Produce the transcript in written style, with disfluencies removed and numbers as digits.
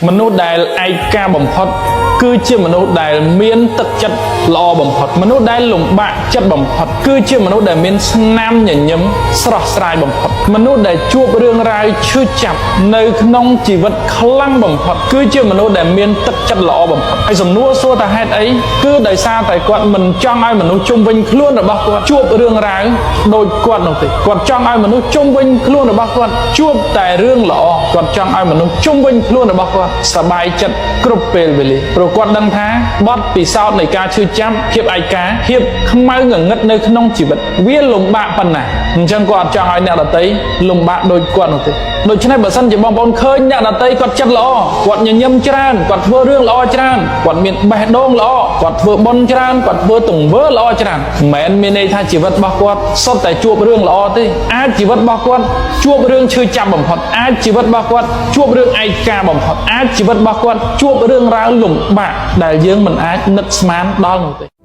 មនុស្សដែលឯកាបំផុតគឺជាមនុស្សដែលមានទឹកចិត្តល្អបំផុតមនុស្សដែលលំបាកចិត្តបំផុតគឺជាមនុស្សដែលមានស្នាមញញឹមស្រស់ស្រាយបំផុតមនុស្សដែលជួបរឿងរ៉ាវឈឺចាប់នៅក្នុងជីវិតខ្លាំងបំផុតគឺជាមនុស្សដែលមានទឹកចិត្តល្អបំផុតហើយសំណួរសួរថាហេតុអីគឺដោយសារតែគាត់មិនចង់ឲ្យមនុស្សជុំវិញខ្លួនរបស់គាត់ជួបរឿងរ៉ាវដូចគាត់នោះទេគាត់ចង់ឲ្យមនុស្សជុំវិញខ្លួនរបស់គាត់ជួបតែរឿងល្អគាត់ចង់ឲ្យមនុស្សជុំវិញខ្លួនរបស់គាត់សប្បាយចិត្តគ្រប់ពេលវេលាព្រោះគាត់ដឹងថាបទពិសោធន៍នៃការឈឺចាប់ភាពឯកាភាពខ្មៅងងឹតនៅក្នុងជីវិតវាលំបាកប៉ុណ្ណាអញ្ចឹងគាត់អត់ចង់ឲ្យអ្នកដទៃលំបាកដូចគាត់នោះទេដូច្នេះបើសិនជាបងប្អូនឃើញអ្នកដទៃគាត់ចិត្តល្អគាត់ញញឹមច្រើនគាត់ធ្វើរឿងល្អច្រើនគាត់មានបេះដូងល្អគាត់ធ្វើបុណ្យច្រើនគាត់ធ្វើទង្វើល្អច្រើនមិនមែនមានន័យថាជីវិតរបស់គាត់សុទ្ធតែជួបរឿងល្អទេអាចជីវិតរបស់គាត់ជួបរឿងឈឺចាប់បំផុតអាចជីវិតរបស់គាត់ជួបរឿងឯកាបំផុតអាចជីវិតរបស់គាត់ជួបរឿងរ៉ាវលំបាកដែលយើងមិនអាចនឹកស្មានដល់នោះទេ